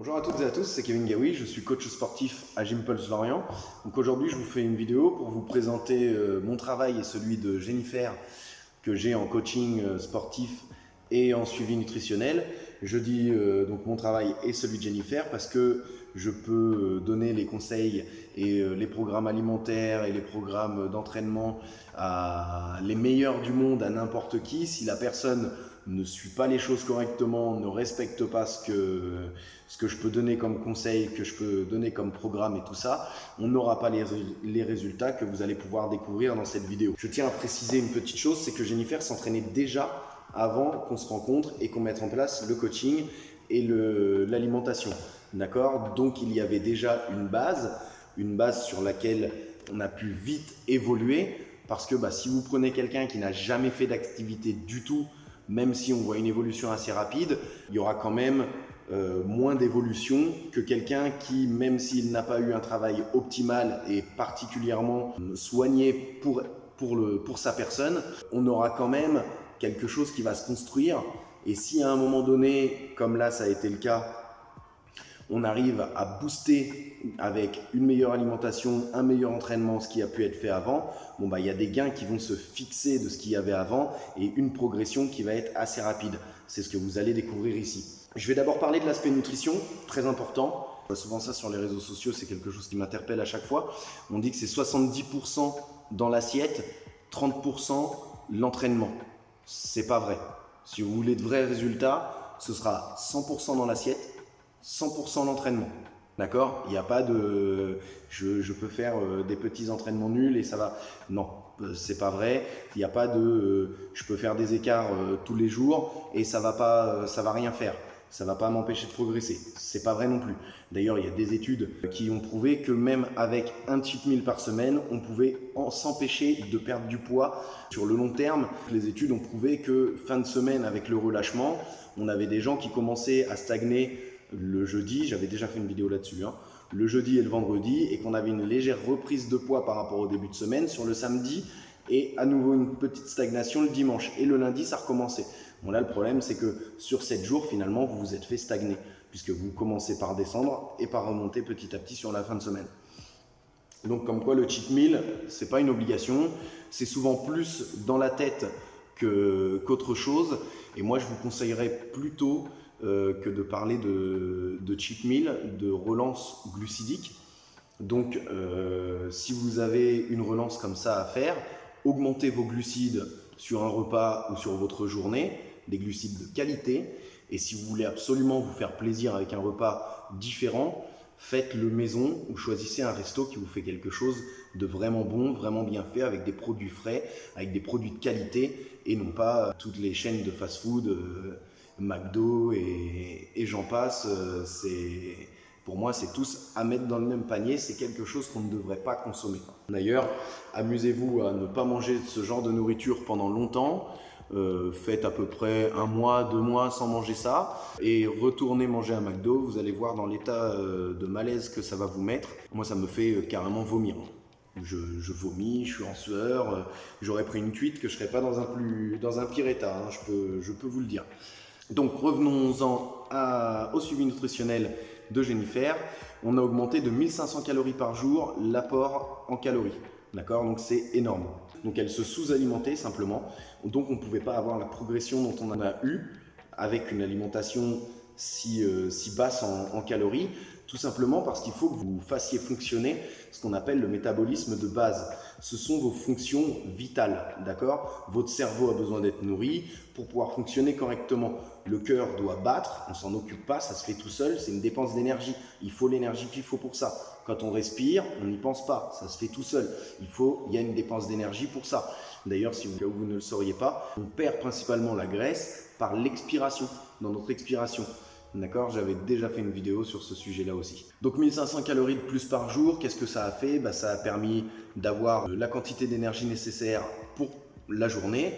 Bonjour à toutes et à tous, c'est Kevin Gaoui, je suis coach sportif à Gympulse Lorient. Donc aujourd'hui je vous fais une vidéo pour vous présenter mon travail et celui de Jennifer que j'ai en coaching sportif et en suivi nutritionnel. Je dis donc mon travail et celui de Jennifer parce que je peux donner les conseils et les programmes alimentaires et les programmes d'entraînement à les meilleurs du monde à n'importe qui. Si la personne ne suit pas les choses correctement, ne respecte pas ce que je peux donner comme conseil, que je peux donner comme programme et tout ça, on n'aura pas les résultats que vous allez pouvoir découvrir dans cette vidéo. Je tiens à préciser une petite chose, c'est que Jennifer s'entraînait déjà avant qu'on se rencontre et qu'on mette en place le coaching et l'alimentation. D'accord? Donc il y avait déjà une base sur laquelle on a pu vite évoluer parce que si vous prenez quelqu'un qui n'a jamais fait d'activité du tout, même si on voit une évolution assez rapide, il y aura quand même moins d'évolution que quelqu'un qui, même s'il n'a pas eu un travail optimal et particulièrement soigné pour sa personne, on aura quand même quelque chose qui va se construire. Et si à un moment donné, comme là ça a été le cas, on arrive à booster avec une meilleure alimentation, un meilleur entraînement, ce qui a pu être fait avant, il y a des gains qui vont se fixer de ce qu'il y avait avant et une progression qui va être assez rapide. C'est ce que vous allez découvrir ici. Je vais d'abord parler de l'aspect nutrition, très important. Souvent ça sur les réseaux sociaux, c'est quelque chose qui m'interpelle à chaque fois. On dit que c'est 70% dans l'assiette, 30% l'entraînement. C'est pas vrai. Si vous voulez de vrais résultats, ce sera 100% dans l'assiette, 100% l'entraînement. D'accord? Il n'y a pas de je peux faire des petits entraînements nuls et ça va. Non, c'est pas vrai. Il n'y a pas de je peux faire des écarts tous les jours et ça va rien faire. Ça va pas m'empêcher de progresser. C'est pas vrai non plus. D'ailleurs, il y a des études qui ont prouvé que même avec un cheat meal par semaine, on pouvait s'empêcher de perdre du poids sur le long terme. Les études ont prouvé que fin de semaine, avec le relâchement, on avait des gens qui commençaient à stagner le jeudi, j'avais déjà fait une vidéo là-dessus, le jeudi et le vendredi, et qu'on avait une légère reprise de poids par rapport au début de semaine sur le samedi, et à nouveau une petite stagnation le dimanche. Et le lundi, ça recommençait. Bon là, le problème, c'est que sur 7 jours, finalement, vous vous êtes fait stagner, puisque vous commencez par descendre et par remonter petit à petit sur la fin de semaine. Donc comme quoi le cheat meal, c'est pas une obligation, c'est souvent plus dans la tête qu'autre chose. Et moi, je vous conseillerais plutôt que de parler de cheat meal, de relance glucidique. Donc si vous avez une relance comme ça à faire, augmentez vos glucides sur un repas ou sur votre journée, des glucides de qualité. Et si vous voulez absolument vous faire plaisir avec un repas différent, faites-le maison ou choisissez un resto qui vous fait quelque chose de vraiment bon, vraiment bien fait, avec des produits frais, avec des produits de qualité et non pas toutes les chaînes de fast-food, McDo et j'en passe. Pour moi, c'est tous à mettre dans le même panier, c'est quelque chose qu'on ne devrait pas consommer. D'ailleurs, amusez-vous à ne pas manger ce genre de nourriture pendant longtemps. Faites à peu près 1 mois, 2 mois sans manger ça et retournez manger un McDo, vous allez voir dans l'état de malaise que ça va vous mettre. Moi, ça me fait carrément vomir. Je vomis, je suis en sueur, j'aurais pris une cuite que je ne serais pas dans un pire état, je peux vous le dire. Donc revenons-en au suivi nutritionnel de Jennifer. On a augmenté de 1500 calories par jour l'apport en calories. D'accord? Donc c'est énorme. Donc elle se sous-alimentait simplement. Donc on ne pouvait pas avoir la progression dont on en a eu avec une alimentation si basse en calories. Tout simplement parce qu'il faut que vous fassiez fonctionner ce qu'on appelle le métabolisme de base. Ce sont vos fonctions vitales, d'accord? Votre cerveau a besoin d'être nourri pour pouvoir fonctionner correctement. Le cœur doit battre, on ne s'en occupe pas, ça se fait tout seul, c'est une dépense d'énergie. Il faut l'énergie qu'il faut pour ça. Quand on respire, on n'y pense pas, ça se fait tout seul. Il y a une dépense d'énergie pour ça. D'ailleurs, si vous ne le sauriez pas, on perd principalement la graisse par l'expiration, dans notre expiration. D'accord, j'avais déjà fait une vidéo sur ce sujet-là aussi. Donc 1500 calories de plus par jour, qu'est-ce que ça a fait? Ça a permis d'avoir la quantité d'énergie nécessaire pour la journée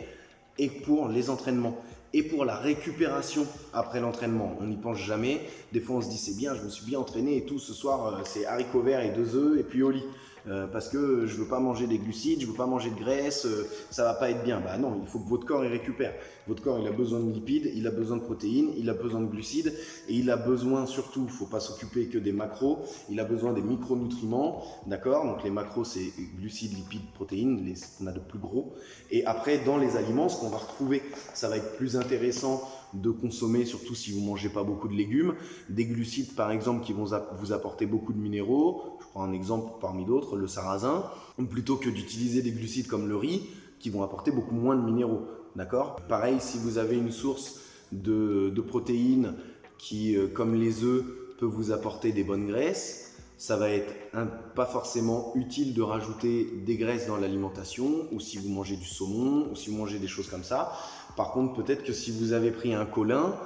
et pour les entraînements et pour la récupération après l'entraînement. On n'y pense jamais. Des fois, on se dit c'est bien, je me suis bien entraîné et tout. Ce soir, c'est haricots verts et 2 œufs et puis au lit. parce que je veux pas manger des glucides, je veux pas manger de graisse, ça va pas être bien. Bah non, il faut que votre corps il récupère. Votre corps il a besoin de lipides, il a besoin de protéines, il a besoin de glucides et il a besoin surtout, il ne faut pas s'occuper que des macros, il a besoin des micronutriments, d'accord? Donc les macros c'est glucides, lipides, protéines, ce qu'on a de plus gros. Et après dans les aliments, ce qu'on va retrouver, ça va être plus intéressant de consommer, surtout si vous ne mangez pas beaucoup de légumes, des glucides par exemple qui vont vous apporter beaucoup de minéraux. Je prends un exemple parmi d'autres, le sarrasin, plutôt que d'utiliser des glucides comme le riz qui vont apporter beaucoup moins de minéraux. D'accord? Pareil, si vous avez une source de protéines qui, comme les œufs, peut vous apporter des bonnes graisses, ça va être pas forcément utile de rajouter des graisses dans l'alimentation, ou si vous mangez du saumon, ou si vous mangez des choses comme ça. Par contre, peut-être que si vous avez pris un colin,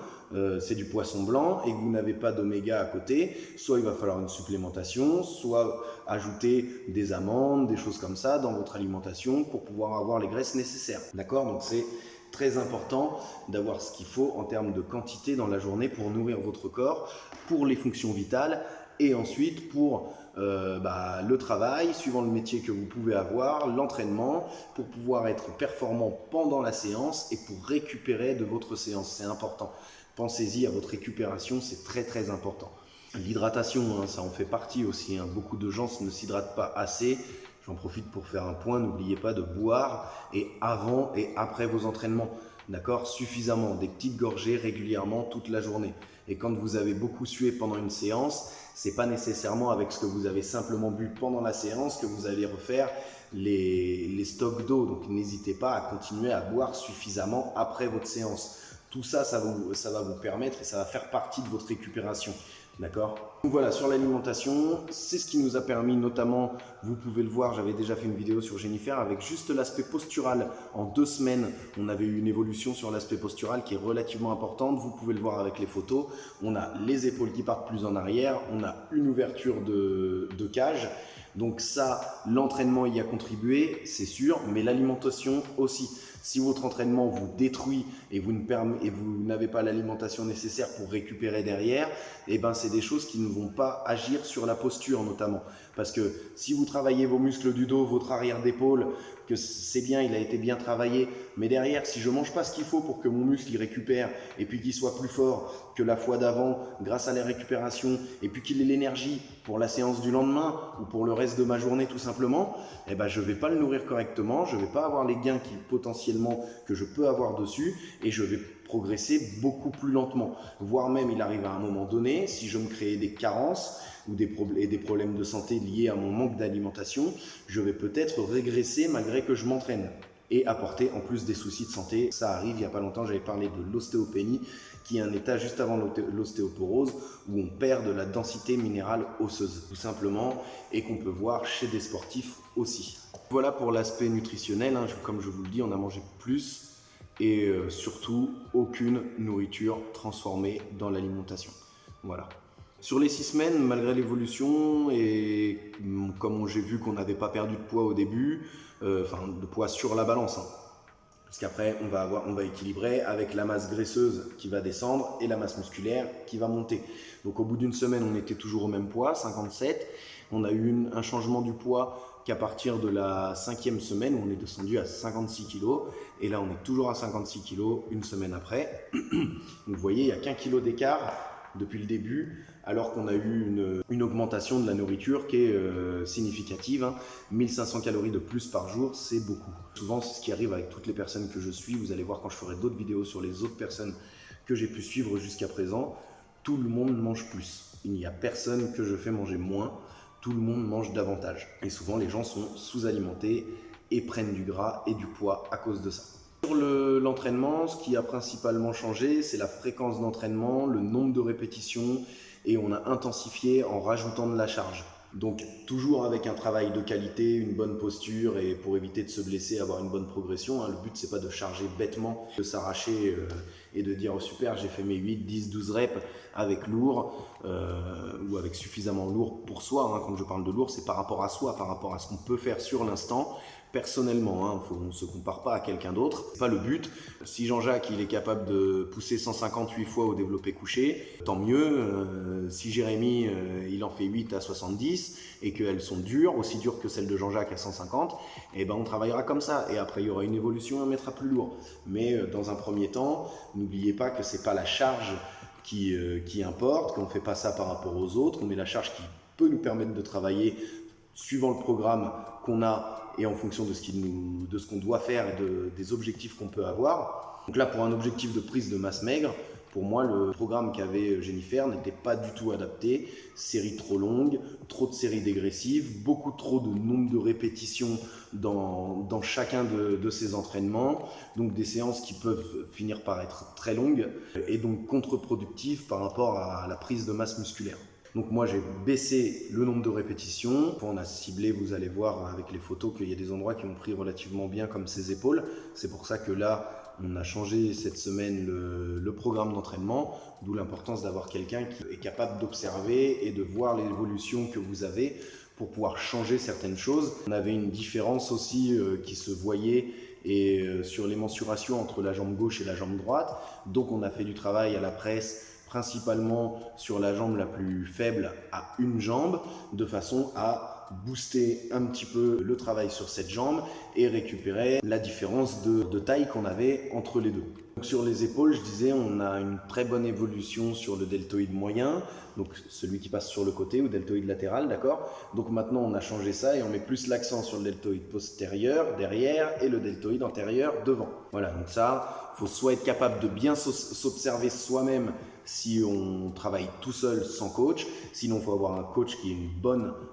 c'est du poisson blanc et que vous n'avez pas d'oméga à côté, soit il va falloir une supplémentation, soit ajouter des amandes, des choses comme ça dans votre alimentation pour pouvoir avoir les graisses nécessaires. D'accord? Donc c'est très important d'avoir ce qu'il faut en termes de quantité dans la journée pour nourrir votre corps, pour les fonctions vitales et ensuite pour le travail, suivant le métier que vous pouvez avoir, l'entraînement, pour pouvoir être performant pendant la séance et pour récupérer de votre séance. C'est important. Pensez-y à votre récupération, c'est très très important. L'hydratation, ça en fait partie aussi. Beaucoup de gens ne s'hydratent pas assez. J'en profite pour faire un point, n'oubliez pas de boire et avant et après vos entraînements. D'accord? Suffisamment, des petites gorgées régulièrement toute la journée. Et quand vous avez beaucoup sué pendant une séance, c'est pas nécessairement avec ce que vous avez simplement bu pendant la séance que vous allez refaire les stocks d'eau. Donc n'hésitez pas à continuer à boire suffisamment après votre séance. Tout ça, ça va vous permettre et ça va faire partie de votre récupération. D'accord? Donc voilà, sur l'alimentation, c'est ce qui nous a permis notamment, vous pouvez le voir, j'avais déjà fait une vidéo sur Jennifer avec juste l'aspect postural. En 2 semaines, on avait eu une évolution sur l'aspect postural qui est relativement importante. Vous pouvez le voir avec les photos. On a les épaules qui partent plus en arrière, on a une ouverture de cage. Donc ça, l'entraînement y a contribué, c'est sûr, mais l'alimentation aussi. Si votre entraînement vous détruit et vous n'avez pas l'alimentation nécessaire pour récupérer derrière, eh ben c'est des choses qui ne vont pas agir sur la posture notamment. Parce que si vous travaillez vos muscles du dos, votre arrière d'épaule, que c'est bien, il a été bien travaillé, mais derrière, si je ne mange pas ce qu'il faut pour que mon muscle il récupère et puis qu'il soit plus fort que la fois d'avant grâce à la récupération et puis qu'il ait l'énergie pour la séance du lendemain ou pour le reste de ma journée tout simplement, eh ben, je ne vais pas le nourrir correctement, je ne vais pas avoir les gains potentiellement que je peux avoir dessus et je vais progresser beaucoup plus lentement. Voire même, il arrive à un moment donné, si je me crée des carences ou des problèmes de santé liés à mon manque d'alimentation, je vais peut-être régresser malgré que je m'entraîne et apporter en plus des soucis de santé. Ça arrive, il n'y a pas longtemps, j'avais parlé de l'ostéopénie, qui est un état juste avant l'ostéoporose où on perd de la densité minérale osseuse, tout simplement, et qu'on peut voir chez des sportifs aussi. Voilà pour l'aspect nutritionnel, comme je vous le dis, on a mangé plus et surtout aucune nourriture transformée dans l'alimentation. Voilà. Sur les 6 semaines, malgré l'évolution et comme j'ai vu qu'on n'avait pas perdu de poids au début, de poids sur la balance, parce qu'après on va équilibrer avec la masse graisseuse qui va descendre et la masse musculaire qui va monter. Donc au bout d'une semaine, on était toujours au même poids, 57. On a eu un changement du poids qu'à partir de la 5e semaine, où on est descendu à 56 kg. Et là, on est toujours à 56 kg une semaine après. Donc vous voyez, il n'y a qu'un kilo d'écart depuis le début, alors qu'on a eu une augmentation de la nourriture qui est significative. 1500 calories de plus par jour, c'est beaucoup. Souvent, c'est ce qui arrive avec toutes les personnes que je suis. Vous allez voir quand je ferai d'autres vidéos sur les autres personnes que j'ai pu suivre jusqu'à présent. Tout le monde mange plus. Il n'y a personne que je fais manger moins. Tout le monde mange davantage. Et souvent, les gens sont sous-alimentés et prennent du gras et du poids à cause de ça. Sur l'entraînement, ce qui a principalement changé, c'est la fréquence d'entraînement, le nombre de répétitions et on a intensifié en rajoutant de la charge. Donc toujours avec un travail de qualité, une bonne posture et pour éviter de se blesser, avoir une bonne progression. Le but c'est pas de charger bêtement, de s'arracher et de dire oh super j'ai fait mes 8, 10, 12 reps avec lourd ou avec suffisamment lourd pour soi. Quand je parle de lourd c'est par rapport à soi, par rapport à ce qu'on peut faire sur l'instant. personnellement, hein, on ne se compare pas à quelqu'un d'autre, c'est pas le but. Si Jean-Jacques il est capable de pousser 158 fois au développé couché, tant mieux. Si Jérémy il en fait 8 à 70 et qu'elles sont dures, aussi dures que celles de Jean-Jacques à 150, et ben on travaillera comme ça. Et après il y aura une évolution, on mettra plus lourd. Mais dans un premier temps, n'oubliez pas que c'est pas la charge qui importe, qu'on ne fait pas ça par rapport aux autres, on met la charge qui peut nous permettre de travailler suivant le programme qu'on a et en fonction de ce qu'on doit faire et des objectifs qu'on peut avoir. Donc là, pour un objectif de prise de masse maigre, pour moi, le programme qu'avait Jennifer n'était pas du tout adapté. Séries trop longues, trop de séries dégressives, beaucoup trop de nombre de répétitions dans chacun de ces entraînements. Donc des séances qui peuvent finir par être très longues et donc contre-productives par rapport à la prise de masse musculaire. Donc moi j'ai baissé le nombre de répétitions. On a ciblé, vous allez voir avec les photos qu'il y a des endroits qui ont pris relativement bien comme ses épaules. C'est pour ça que là on a changé cette semaine le programme d'entraînement, d'où l'importance d'avoir quelqu'un qui est capable d'observer et de voir l'évolution que vous avez pour pouvoir changer certaines choses. On avait une différence aussi qui se voyait sur les mensurations entre la jambe gauche et la jambe droite. Donc on a fait du travail à la presse principalement sur la jambe la plus faible à une jambe, de façon à booster un petit peu le travail sur cette jambe et récupérer la différence de taille qu'on avait entre les deux. Donc sur les épaules, je disais, on a une très bonne évolution sur le deltoïde moyen, donc celui qui passe sur le côté ou deltoïde latéral, d'accord. Donc maintenant on a changé ça et on met plus l'accent sur le deltoïde postérieur derrière et le deltoïde antérieur devant. Voilà, donc ça, il faut soit être capable de bien s'observer soi-même si on travaille tout seul sans coach, sinon il faut avoir un coach qui ait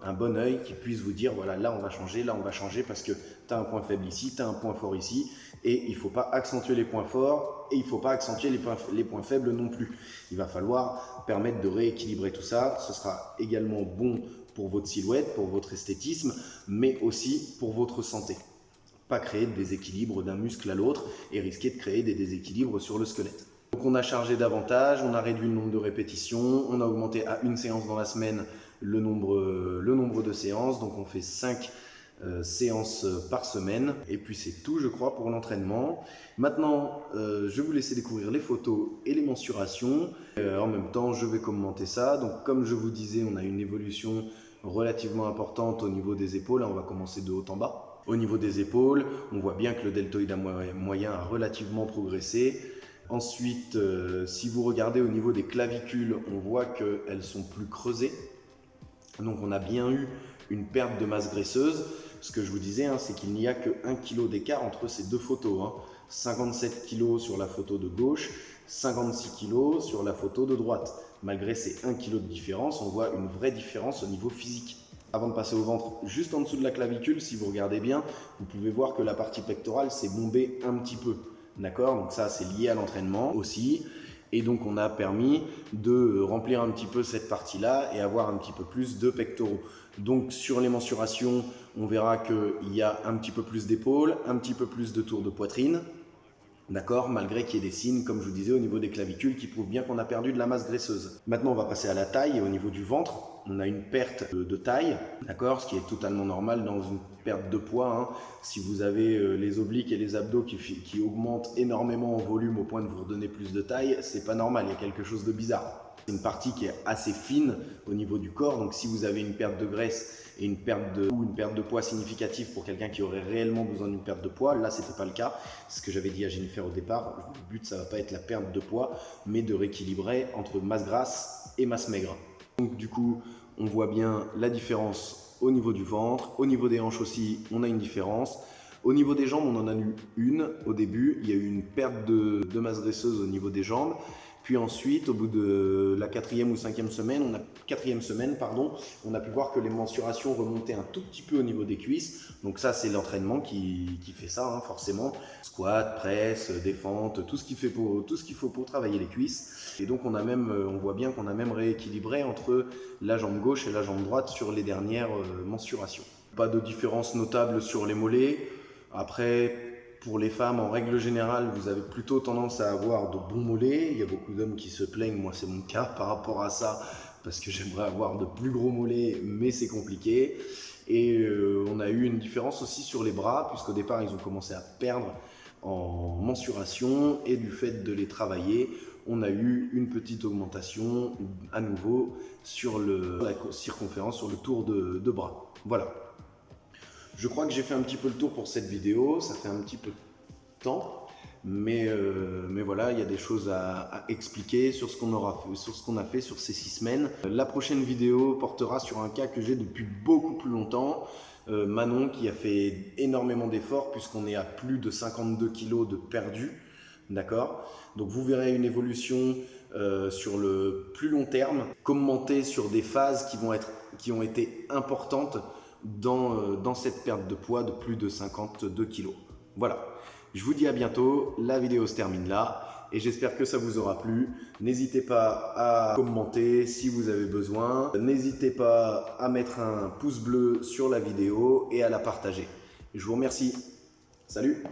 un bon œil, qui puisse vous dire voilà, là on va changer parce que tu as un point faible ici, tu as un point fort ici, et il ne faut pas accentuer les points forts et il ne faut pas accentuer les points faibles non plus. Il va falloir permettre de rééquilibrer tout ça. Ce sera également bon pour votre silhouette, pour votre esthétisme, mais aussi pour votre santé. Pas créer de déséquilibre d'un muscle à l'autre et risquer de créer des déséquilibres sur le squelette. Donc on a chargé davantage, on a réduit le nombre de répétitions, on a augmenté à une séance dans la semaine le nombre de séances, donc on fait 5 séances par semaine, et puis c'est tout je crois pour l'entraînement. Maintenant je vais vous laisser découvrir les photos et les mensurations, en même temps je vais commenter ça. Donc comme je vous disais, on a une évolution relativement importante au niveau des épaules, on va commencer de haut en bas. Au niveau des épaules, on voit bien que le deltoïde moyen a relativement progressé. Ensuite, si vous regardez au niveau des clavicules, on voit qu'elles sont plus creusées. Donc on a bien eu une perte de masse graisseuse. Ce que je vous disais, c'est qu'il n'y a que 1 kg d'écart entre ces deux photos. 57 kg sur la photo de gauche, 56 kg sur la photo de droite. Malgré ces 1 kg de différence, on voit une vraie différence au niveau physique. Avant de passer au ventre, juste en dessous de la clavicule, si vous regardez bien, vous pouvez voir que la partie pectorale s'est bombée un petit peu. D'accord, donc ça c'est lié à l'entraînement aussi, et donc on a permis de remplir un petit peu cette partie-là et avoir un petit peu plus de pectoraux. Donc sur les mensurations, on verra qu'il y a un petit peu plus d'épaules, un petit peu plus de tour de poitrine, d'accord, malgré qu'il y ait des signes, comme je vous disais, au niveau des clavicules qui prouvent bien qu'on a perdu de la masse graisseuse. Maintenant on va passer à la taille, et au niveau du ventre, on a une perte de taille, d'accord, ce qui est totalement normal dans une perte de poids. Si vous avez les obliques et les abdos qui augmentent énormément en volume au point de vous redonner plus de taille, c'est pas normal, il y a quelque chose de bizarre. C'est une partie qui est assez fine au niveau du corps, donc si vous avez une perte de graisse et une perte de poids significative pour quelqu'un qui aurait réellement besoin d'une perte de poids, là c'était pas le cas. C'est ce que j'avais dit à Jennifer au départ, le but ça va pas être la perte de poids, mais de rééquilibrer entre masse grasse et masse maigre. Donc du coup, on voit bien la différence au niveau du ventre, au niveau des hanches aussi, on a une différence. Au niveau des jambes, on en a eu une au début, il y a eu une perte de masse graisseuse au niveau des jambes. Puis ensuite, au bout de la 4e ou 5e semaine, on a pu voir que les mensurations remontaient un tout petit peu au niveau des cuisses. Donc ça, c'est l'entraînement qui fait ça, forcément. Squat, presse, défente, tout ce qu'il faut pour travailler les cuisses. Et donc on voit bien qu'on a même rééquilibré entre la jambe gauche et la jambe droite sur les dernières mensurations. Pas de différence notable sur les mollets. Après, pour les femmes, en règle générale, vous avez plutôt tendance à avoir de bons mollets. Il y a beaucoup d'hommes qui se plaignent, moi c'est mon cas par rapport à ça, parce que j'aimerais avoir de plus gros mollets, mais c'est compliqué. Et on a eu une différence aussi sur les bras, puisqu'au départ, ils ont commencé à perdre en mensuration, et du fait de les travailler, on a eu une petite augmentation à nouveau sur la circonférence, sur le tour de bras. Voilà. Je crois que j'ai fait un petit peu le tour pour cette vidéo, ça fait un petit peu de temps, mais voilà, il y a des choses à expliquer sur ce qu'on a fait sur ces 6 semaines. La prochaine vidéo portera sur un cas que j'ai depuis beaucoup plus longtemps. Manon qui a fait énormément d'efforts puisqu'on est à plus de 52 kg de perdu, d'accord? Donc vous verrez une évolution sur le plus long terme, commenter sur des phases qui ont été importantes dans cette perte de poids de plus de 52 kg. Voilà, je vous dis à bientôt, la vidéo se termine là et j'espère que ça vous aura plu. N'hésitez pas à commenter si vous avez besoin, n'hésitez pas à mettre un pouce bleu sur la vidéo et à la partager. Je vous remercie, salut!